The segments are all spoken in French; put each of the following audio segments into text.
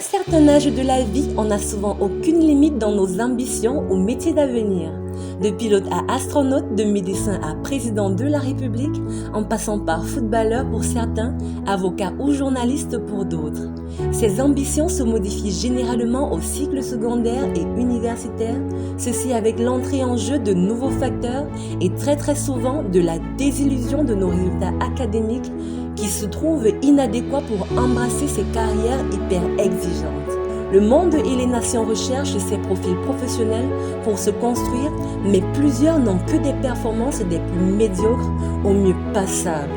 certain âge de la vie, on n'a souvent aucune limite dans nos ambitions ou métiers d'avenir. De pilote à astronaute, de médecin à président de la République, en passant par footballeur pour certains, avocat ou journaliste pour d'autres. Ces ambitions se modifient généralement au cycle secondaire et universitaire, ceci avec l'entrée en jeu de nouveaux facteurs et très souvent de la désillusion de nos résultats académiques qui se trouvent inadéquats pour embrasser ces carrières hyper exigeantes. Le monde et les nations recherchent ces profils professionnels pour se construire, mais plusieurs n'ont que des performances des plus médiocres au mieux passables.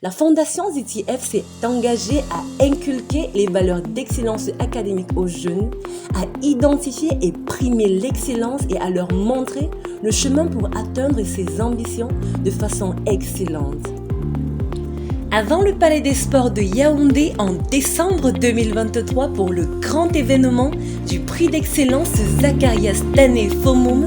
La Fondation ZTF s'est engagée à inculquer les valeurs d'excellence académique aux jeunes, à identifier et primer l'excellence et à leur montrer le chemin pour atteindre ces ambitions de façon excellente. Avant le Palais des Sports de Yaoundé en décembre 2023 pour le grand événement du prix d'excellence Zacharias Tané Fomoum,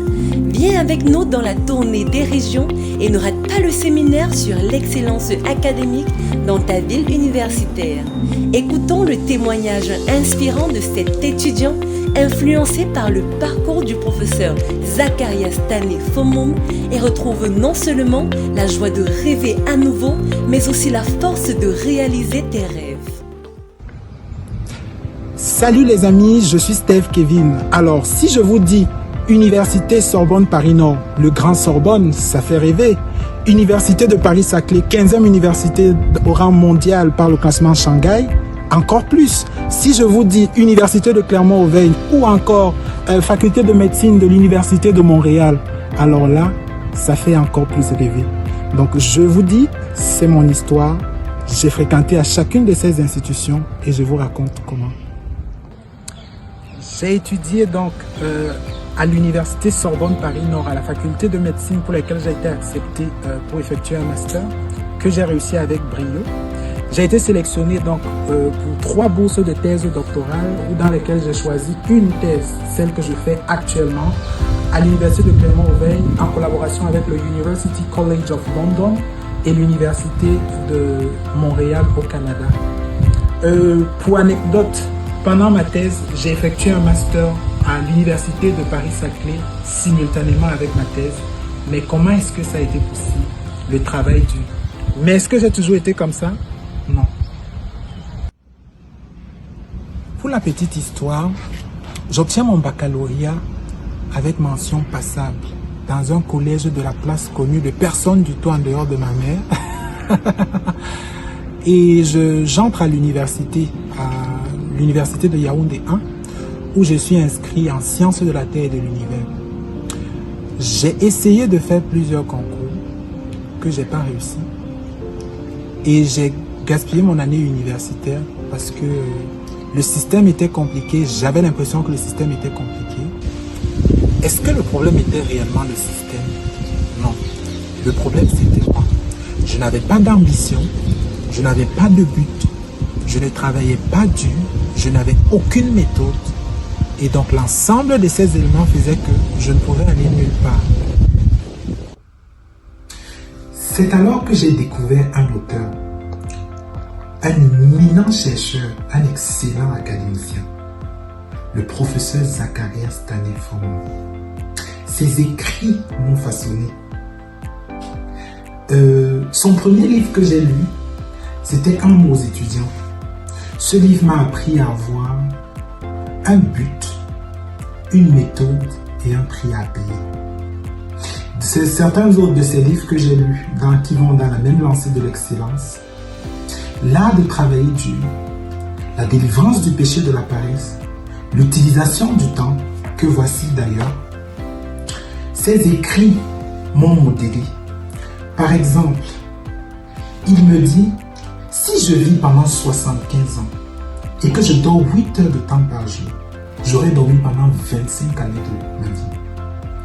viens avec nous dans la tournée des régions et ne rate pas le séminaire sur l'excellence académique dans ta ville universitaire. Écoutons le témoignage inspirant de cet étudiant influencé par le parcours du professeur Zacharias Tané Fomoum et retrouve non seulement la joie de rêver à nouveau, mais aussi la force de réaliser tes rêves. Salut les amis, je suis Steve Kevin. Alors, si je vous dis Université Sorbonne Paris-Nord, le Grand Sorbonne, ça fait rêver. Université de Paris-Saclay, 15e université au rang mondial par le classement Shanghai, encore plus. Si je vous dis Université de Clermont-Auvergne ou encore Faculté de médecine de l'Université de Montréal, alors là, ça fait encore plus rêver. Donc je vous dis, c'est mon histoire. J'ai fréquenté à chacune de ces institutions et je vous raconte comment. J'ai étudié donc à l'Université Sorbonne Paris-Nord, à la faculté de médecine pour laquelle j'ai été accepté pour effectuer un master que j'ai réussi avec brio. J'ai été sélectionné donc pour 3 bourses de thèse doctorale dans lesquelles j'ai choisi une thèse, celle que je fais actuellement à l'Université de Clermont-Auvergne en collaboration avec le University College of London et l'Université de Montréal au Canada. Pour anecdote, pendant ma thèse, j'ai effectué un master à l'Université de Paris-Saclay simultanément avec ma thèse. Mais comment est-ce que ça a été possible? Le travail dur. Mais est-ce que j'ai toujours été comme ça? Non. Pour la petite histoire, j'obtiens mon baccalauréat avec mention passable dans un collège de la place connue de personne du tout en dehors de ma mère. Et j'entre à l'université de Yaoundé 1, où je suis inscrit en sciences de la Terre et de l'univers. J'ai essayé de faire plusieurs concours que j'ai pas réussi. Et j'ai gaspillé mon année universitaire parce que le système était compliqué. J'avais l'impression que le système était compliqué. Est-ce que le problème était réellement le système? Non. Le problème, c'était moi. Je n'avais pas d'ambition. Je n'avais pas de but. Je ne travaillais pas dur. Je n'avais aucune méthode. Et donc, l'ensemble de ces éléments faisait que je ne pouvais aller nulle part. C'est alors que j'ai découvert un auteur, un éminent chercheur, un excellent académicien, le professeur Zacharias Tané Fomoum. Ses écrits m'ont façonné. Son premier livre que j'ai lu, c'était Un mot aux étudiants. Ce livre m'a appris à avoir un but, une méthode et un prix à payer. C'est certains autres de ces livres que j'ai lus qui vont dans la même lancée de l'excellence. L'art de travailler dur, la délivrance du péché de la paresse, l'utilisation du temps, que voici d'ailleurs. Ces écrits m'ont modélé. Par exemple, il me dit, si je vis pendant 75 ans et que je dors 8 heures de temps par jour, j'aurais dormi pendant 25 années de ma vie.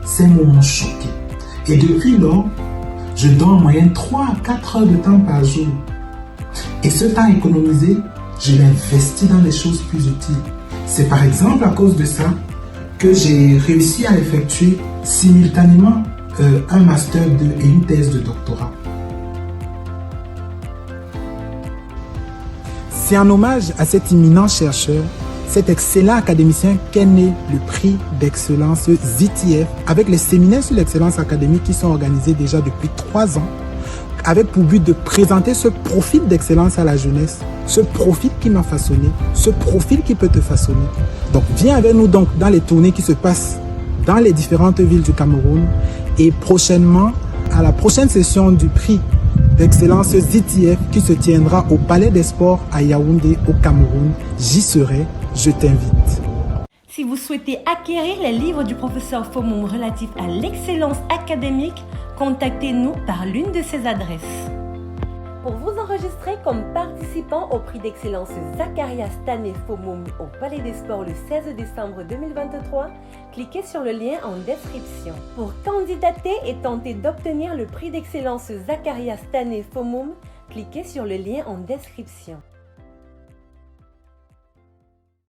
Ces mots m'ont choqué. Et depuis lors, je dors en moyenne 3 à 4 heures de temps par jour. Et ce temps économisé, je l'ai investi dans des choses plus utiles. C'est par exemple à cause de ça que j'ai réussi à effectuer simultanément un master 2 et une thèse de doctorat. C'est en hommage à cet éminent chercheur cet excellent académicien qu'est né le prix d'excellence ZTF avec les séminaires sur l'excellence académique qui sont organisés déjà depuis 3 ans, avec pour but de présenter ce profil d'excellence à la jeunesse, ce profil qui m'a façonné, ce profil qui peut te façonner. Donc viens avec nous donc dans les tournées qui se passent dans les différentes villes du Cameroun et prochainement à la prochaine session du prix d'excellence ZTF qui se tiendra au Palais des Sports à Yaoundé au Cameroun. J'y serai, je t'invite. Si vous souhaitez acquérir les livres du professeur Fomoum relatifs à l'excellence académique, contactez-nous par l'une de ces adresses. Pour vous enregistrer comme participant au prix d'excellence Zacharias Tané Fomoum au Palais des Sports le 16 décembre 2023, cliquez sur le lien en description. Pour candidater et tenter d'obtenir le prix d'excellence Zacharias Tané Fomoum, cliquez sur le lien en description.